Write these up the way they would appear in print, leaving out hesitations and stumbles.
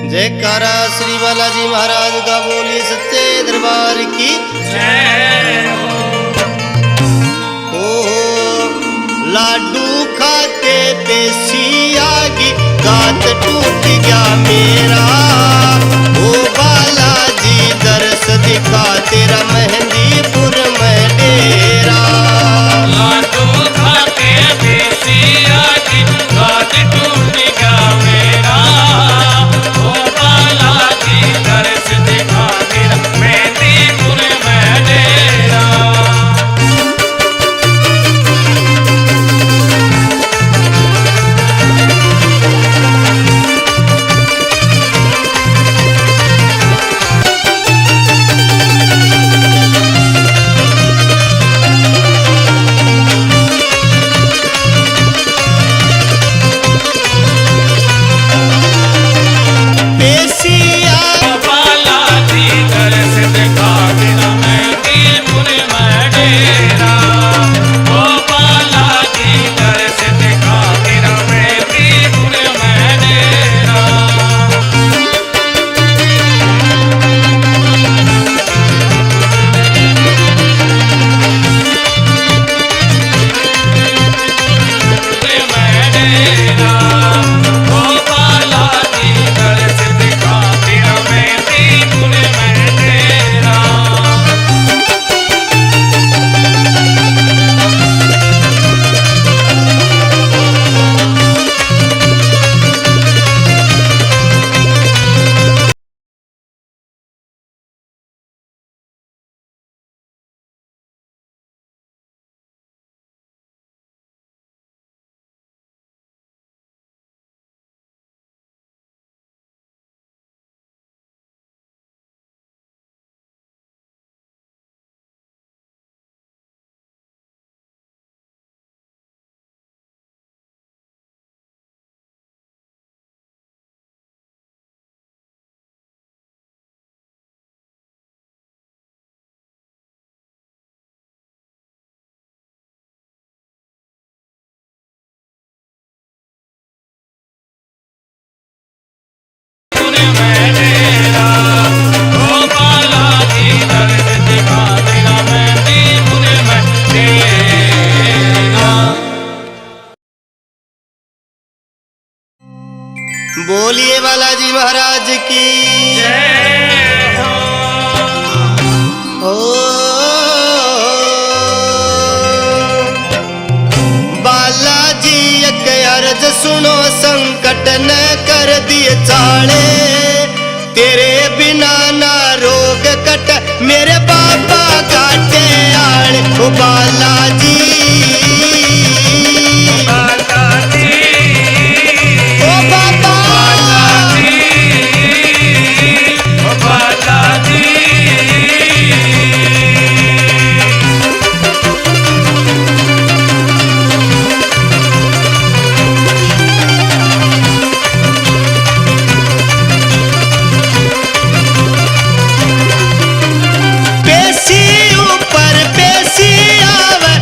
जयकारा श्री बालाजी महाराज का बोली सच्चे दरबार की जय हो। लाडू खाते पेशी आगी गात टूट गया मेरा। ओ बालाजी दर्श दिखा तेरा मेहंदीपुर में डेरा। लाडू खाते पेशी आगी गात टूट गया मेरा। ओ बालाजी दर्श दिखा तेरा मेहंदीपुर में डेरा। बोलिए बालाजी महाराज की जय हो। बालाजी एक अर्ज सुनो, संकट न कर दिए चाले। तेरे बिना ना रोग कट, मेरे बाबा काटे आड़। ओ बालाजी पेशी ऊपर पेशी आवे।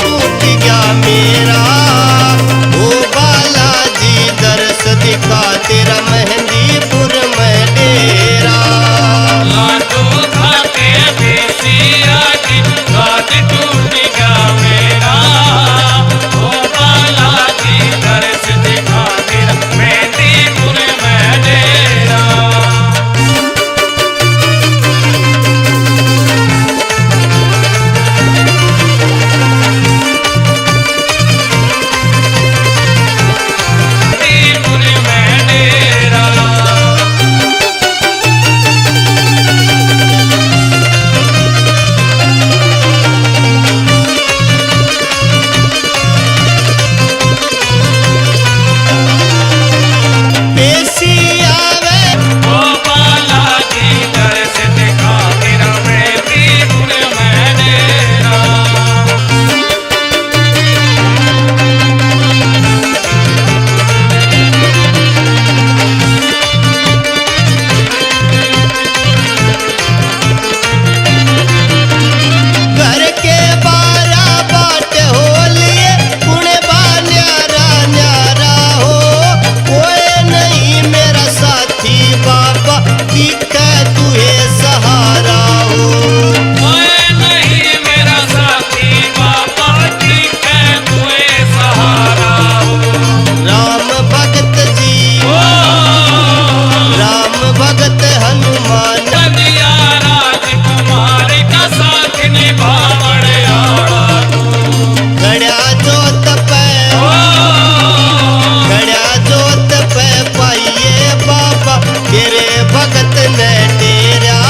टूट गया मेरा। ओ बालाजी दर्श दिखा तेरा मेहंदीपुर में डेरा। लाडू खाके बेसिया जी गाज टूट गया मेरा। ओ बालाजी दर्श दिखा तेरा मेहंदीपुर में डेरा। मेहंदीपुर में डेरा। बेसिया वे ओ बालाजी दर्श दिखा तेरा मेहंदीपुर में डेरा। घर के 12 बाट हो लिए कुणे न्यारा न्यारा हो। कोई नहीं मेरा साथी बाबा दिखे तुहे सहारा हो। कोई नहीं मेरा साथी बाबा ठीक है तुए सहारा हो। राम भगत जी ओ राम भगत हनुमान कन्या राजकुमार का साथ निभावण आड़ा तू। गड़ा जोत पे ओ गड़ा जोत पे पाइए बाबा तेरे भगत ने डेरा।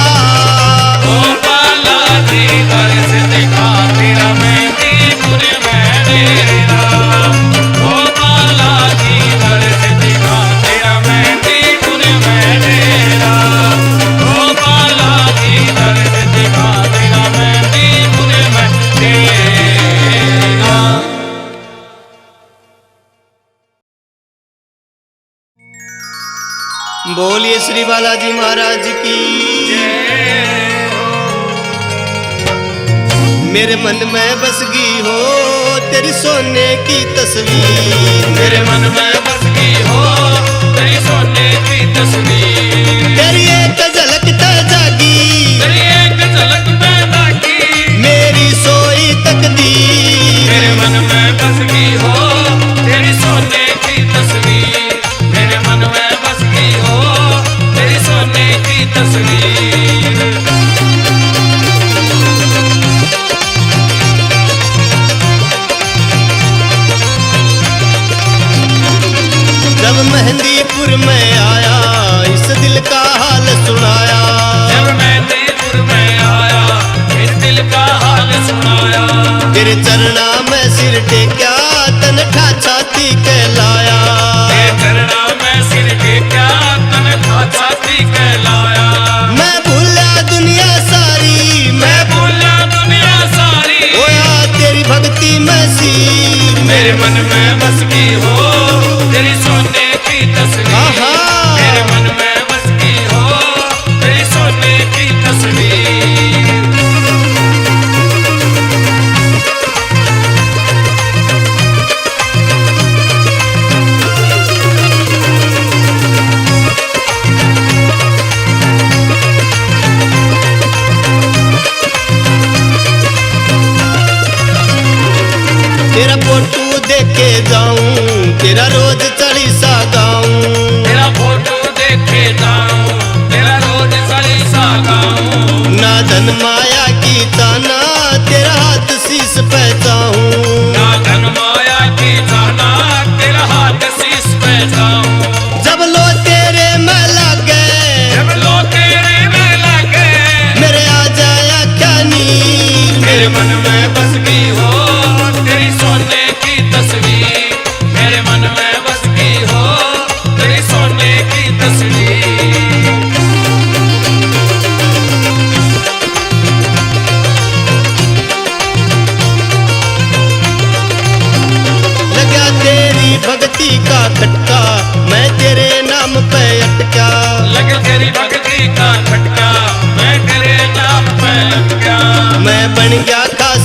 ओ बालाजी दर्श दिखा तेरा मेहंदीपुर में डेरा। ओ बालाजी दर्श दिखा तेरा मेहंदीपुर में डेरा। ओ बालाजी दर्श दिखा तेरा मेहंदीपुर में डेरा। बोलिए श्री बालाजी महाराज की। मेरे मन में बस गई हो तेरी सोने की तस्वीर। मेरे मन में बस गई हो तेरी सोने की तस्वीर। तेरी एक झलक तो जागी तेरी एक झलक में ताकी मेरी सोई तकदीर। मेरे मन में बस गई हो तेरी सोने की तस्वीर। मेरे मन में बस गई हो तेरी सोने की तस्वीर। जब मेहंदीपुर में आया इस दिल का हाल सुनाया। जब मेहंदीपुर में आया इस दिल का हाल सुनाया। तेरे चरणा में सिर टेक्या तन ठा छाती कहलाया। तेरे चरणा में सिर टेक्या तन ठा छाती कहलाया। मैं भूला दुनिया सारी मैं भूला दुनिया सारी होया तेरी भक्ति में सी। मेरे मन में बस गई हो तेरी सोने की तस्वीर। आहा। मेरे मन में बस गई हो तेरी सोने की तस्वीर। तेरा फोटो देखे जाऊं तेरा रोज चालीसा गाऊं। तेरा फोटो देखे जाऊं तेरा रोज चालीसा गाऊं। ना धन माया की ताना तेरा हाथ शीस पे जाऊं। ना धन माया की जाना तेरा हाथ शीस पे जाऊं। जब लो तेरे में लगे जब लो तेरे में लगे मेरे आ जाया क्या नीर। मेरे मन में बस गई हो तेरी सोने की तस्वीर। मेरे मन में बस गई हो तेरी सोने की तस्वीर। लगा तेरी भक्ति का खटका मैं तेरे नाम पे अटका। लगे तेरी भक्ति का खटका मैं तेरे नाम पे अटका। मैं बन गया खास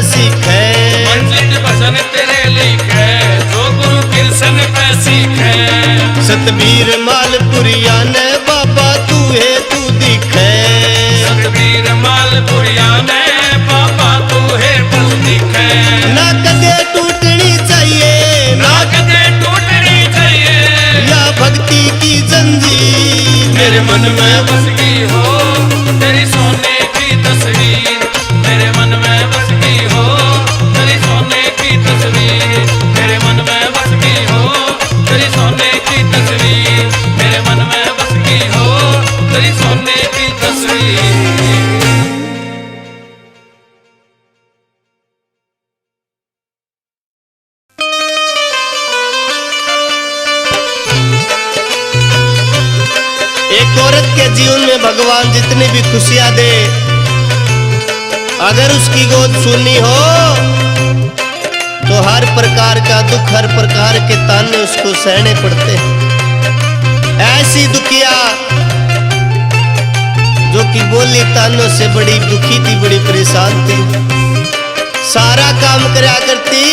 पे सीखे। मंजिल भजन तेरे लिखे जो गुरु कृष्ण पे सीखे। सतबीर मालपुरिया ने बाबा तू है तू दिखे। सतबीर मालपुरिया ने बाबा तू है तू दिखे। ना कदे टूटनी चाहिए, ना कदे टूटनी चाहिए या भक्ति की जंजीर मेरे मन में बस गई हो तेरी सोने की तस्वीर। मेरे मन में बस गई हो तेरी सोने की तस्वीर। मेरे मन में बस गई हो तेरी सोने की तस्वीर। मेरे मन में बस गई हो तेरी सोने की तस्वीर। एक औरत के जीवन में भगवान जितनी भी खुशियां दे, अगर उसकी गोद सुनी हो तो हर प्रकार का दुख, हर प्रकार के ताने उसको सहने पड़ते हैं। ऐसी दुखिया जो कि बोली तानों से बड़ी दुखी थी, बड़ी परेशान थी, सारा काम करया करती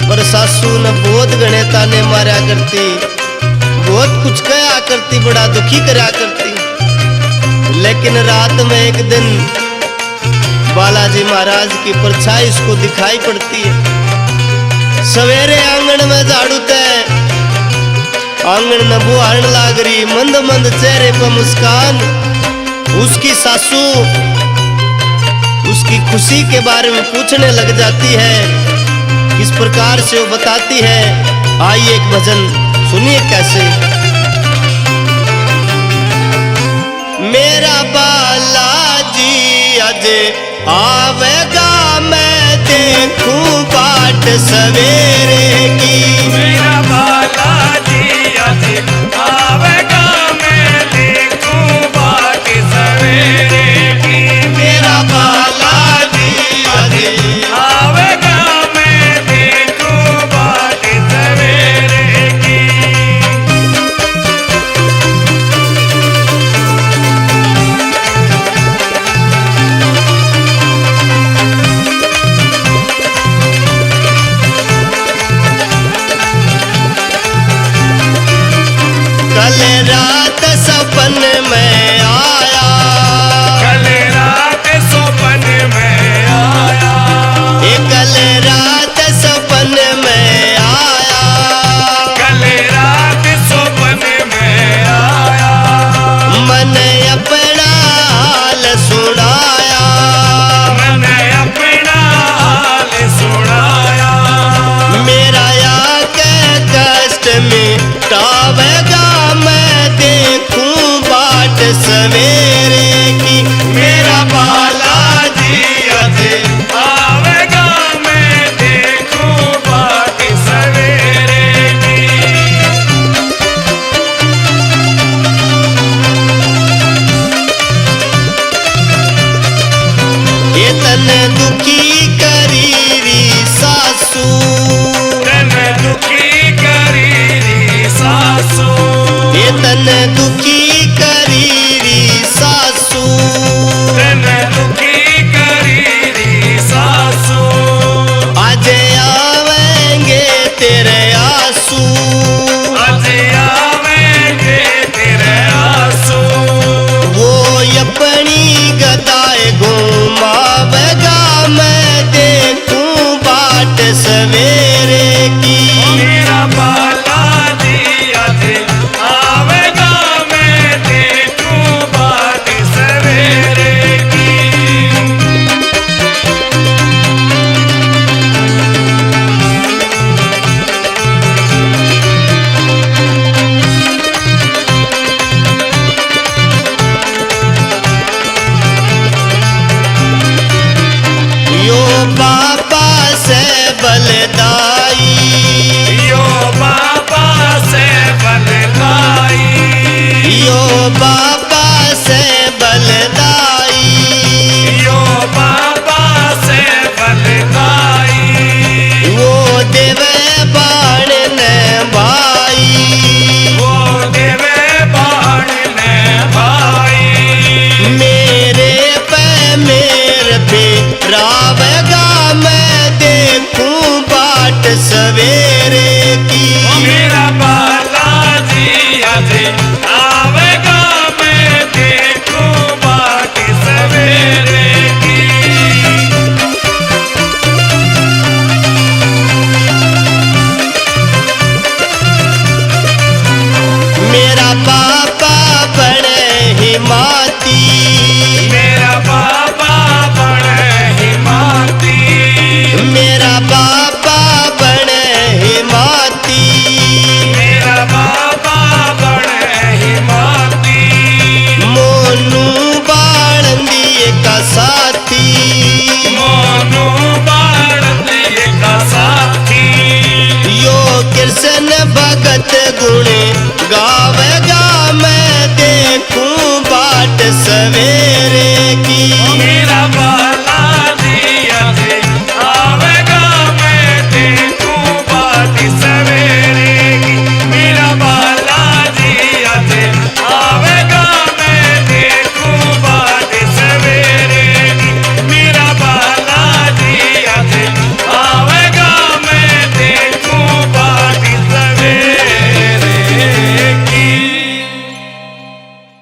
पर सासू ने बहुत गणे ताने मारा करती, बहुत कुछ कहा करती, बड़ा दुखी करा करती। लेकिन रात में एक दिन बालाजी महाराज की परछाई उसको दिखाई पड़ती है। सवेरे आंगन में झाड़ू तय, आंगन न बुहारन लाग रही, मंद मंद चेहरे पर मुस्कान। उसकी सासू उसकी खुशी के बारे में पूछने लग जाती है। किस प्रकार से वो बताती है, आइए एक भजन सुनिए कैसे। मेरा बालाजी आज आवेगा, मैं देखूं बाट सवेरे की। मेरा बालाजी आज आवेगा, मैं देखूं बाट सवेरे की। मेरा बालाजी आज आवेगा, मैं देखूं बाट सवेरे की। कल रात सपन में आया, कल रात सपन में आया। कल रात सपन में आया, कल रात सपन में आया। मैंने अपना हाल सुनाया, मैंने अपना हाल सुनाया। मेरा या के कष्ट मिटावेगा, मैं देखूं बाट सवेरे की। मेरा बालाजी आज आवेगा, मैं देखूं बाट सवेरे की। ये तन दुखी करी री सासू, तन दुखी करी री सासू। ये तन